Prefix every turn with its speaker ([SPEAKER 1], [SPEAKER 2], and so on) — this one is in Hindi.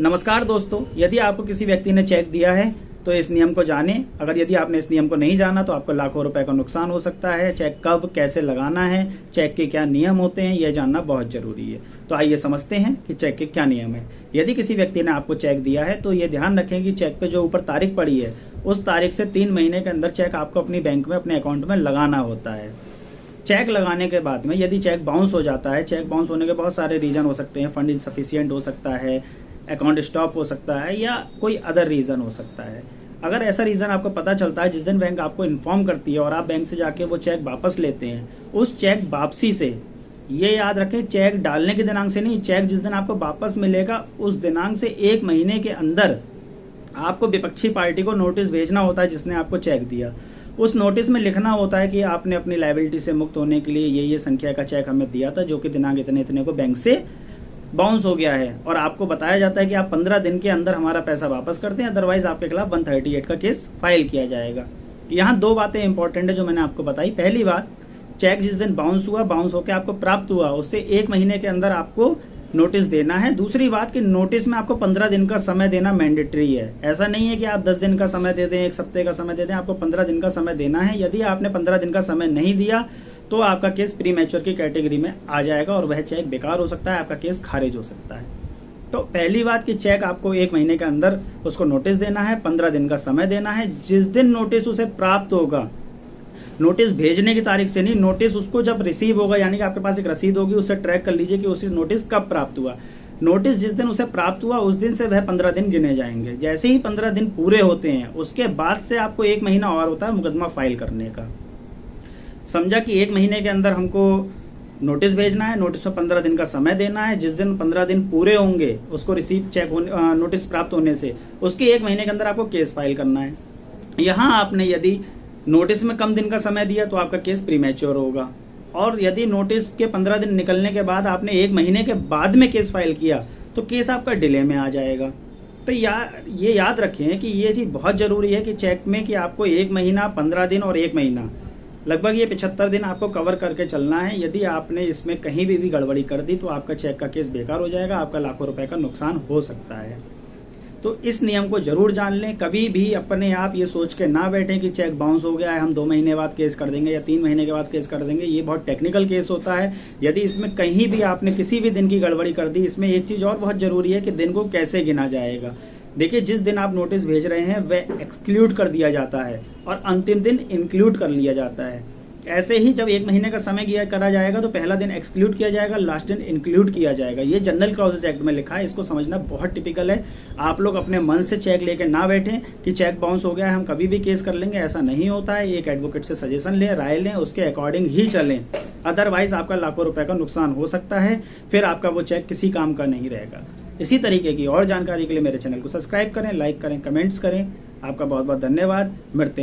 [SPEAKER 1] नमस्कार दोस्तों, यदि आपको किसी व्यक्ति ने चेक दिया है तो इस नियम को जानें। अगर यदि आपने इस नियम को नहीं जाना तो आपको लाखों रुपए का नुकसान हो सकता है। चेक कब कैसे लगाना है, चेक के क्या नियम होते हैं, यह जानना बहुत जरूरी है। तो आइए समझते हैं कि चेक के क्या नियम है। यदि किसी व्यक्ति ने आपको चेक दिया है तो ये ध्यान रखें कि चेक पे जो ऊपर तारीख पड़ी है उस तारीख से 3 महीने के अंदर चेक आपको अपनी बैंक में अपने अकाउंट में लगाना होता है। चेक लगाने के बाद में यदि चेक बाउंस हो जाता है, चेक बाउंस होने के बहुत सारे रीजन हो सकते हैं। फंड इनसफिशिएंट हो सकता है, अकाउंट स्टॉप हो सकता है, या कोई अदर रीज़न हो सकता है। अगर ऐसा रीज़न आपको पता चलता है, जिस दिन बैंक आपको इन्फॉर्म करती है और आप बैंक से जाके वो चेक वापस लेते हैं, उस चेक वापसी से ये याद रखें, चेक डालने के दिनांक से नहीं, चेक जिस दिन आपको वापस मिलेगा उस दिनांक से 1 महीने के अंदर आपको विपक्षी पार्टी को नोटिस भेजना होता है जिसने आपको चेक दिया। उस नोटिस में लिखना होता है कि आपने अपनी लायबिलिटी से मुक्त होने के लिए ये संख्या का चेक हमें दिया था, जो कि दिनांक इतने इतने को बैंक से बाउंस हो गया है, और आपको बताया जाता है कि आप 15 दिन के अंदर हमारा पैसा वापस करते हैं, अदरवाइज आपके खिलाफ 138 का केस फाइल किया जाएगा। यहाँ 2 बातें इंपॉर्टेंट है जो मैंने आपको बताई। पहली बात, चेक जिस दिन बाउंस हुआ, बाउंस होकर आपको प्राप्त हुआ, उससे 1 महीने के अंदर आपको नोटिस देना है। दूसरी बात कि नोटिस में आपको 15 दिन का समय देना मैंडेटरी है। ऐसा नहीं है कि आप 10 दिन का समय दे दें, 1 हफ्ते का समय दे दें, आपको 15 दिन का समय देना है। यदि आपने 15 दिन का समय नहीं दिया तो आपका केस प्री मैच्योर की कैटेगरी में आ जाएगा और वह चेक बेकार हो सकता है, आपका केस खारिज हो सकता है। तो पहली बात कि चेक आपको 1 महीने के अंदर उसको नोटिस देना है, 15 दिन का समय देना है। जिस दिन नोटिस उसे प्राप्त होगा, नोटिस भेजने की तारीख से नहीं, नोटिस उसको जब रिसीव होगा, यानी कि आपके पास एक रसीद होगी, उससे ट्रैक कर लीजिए कि उस नोटिस कब प्राप्त हुआ। नोटिस जिस दिन उसे प्राप्त हुआ उस दिन से वह 15 दिन गिने जाएंगे। जैसे ही 15 दिन पूरे होते हैं उसके बाद से आपको 1 महीना और होता है मुकदमा फाइल करने का। समझा कि 1 महीने के अंदर हमको नोटिस भेजना है, नोटिस में 15 दिन का समय देना है। जिस दिन 15 दिन पूरे होंगे उसको रिसीव चेक नोटिस प्राप्त होने से, उसके 1 महीने के अंदर आपको केस फाइल करना है। यहाँ आपने यदि नोटिस में कम दिन का समय दिया तो आपका केस प्रीमैच्योर होगा, और यदि नोटिस के 15 दिन निकलने के बाद आपने 1 महीने के बाद में केस फाइल किया तो केस आपका डिले में आ जाएगा। तो ये याद रखें कि ये चीज़ बहुत ज़रूरी है कि चेक में कि आपको 1 महीना, 15 दिन और 1 महीना, लगभग ये 75 दिन आपको कवर करके चलना है। यदि आपने इसमें कहीं भी गड़बड़ी कर दी तो आपका चेक का केस बेकार हो जाएगा, आपका लाखों रुपए का नुकसान हो सकता है। तो इस नियम को जरूर जान लें। कभी भी अपने आप ये सोच के ना बैठें कि चेक बाउंस हो गया है, हम 2 महीने बाद केस कर देंगे या 3 महीने के बाद केस कर देंगे। ये बहुत टेक्निकल केस होता है। यदि इसमें कहीं भी आपने किसी भी दिन की गड़बड़ी कर दी, इसमें एक चीज़ और बहुत ज़रूरी है कि दिन को कैसे गिना जाएगा। देखिए, जिस दिन आप नोटिस भेज रहे हैं वह एक्सक्लूड कर दिया जाता है और अंतिम दिन इंक्लूड कर लिया जाता है। ऐसे ही जब 1 महीने का समय करा जाएगा तो पहला दिन एक्सक्लूड किया जाएगा, लास्ट दिन इंक्लूड किया जाएगा। ये जनरल क्लॉजेस एक्ट में लिखा है, इसको समझना बहुत टिपिकल है। आप लोग अपने मन से चेक लेके ना बैठें कि चेक बाउंस हो गया है, हम कभी भी केस कर लेंगे। ऐसा नहीं होता है। एक एडवोकेट से सजेशन लें, राय लें, उसके अकॉर्डिंग ही चलें, अदरवाइज आपका लाखों रुपए का नुकसान हो सकता है। फिर आपका वो चेक किसी काम का नहीं रहेगा। इसी तरीके की और जानकारी के लिए मेरे चैनल को सब्सक्राइब करें, लाइक करें, कमेंट्स करें। आपका बहुत बहुत धन्यवाद। मिलते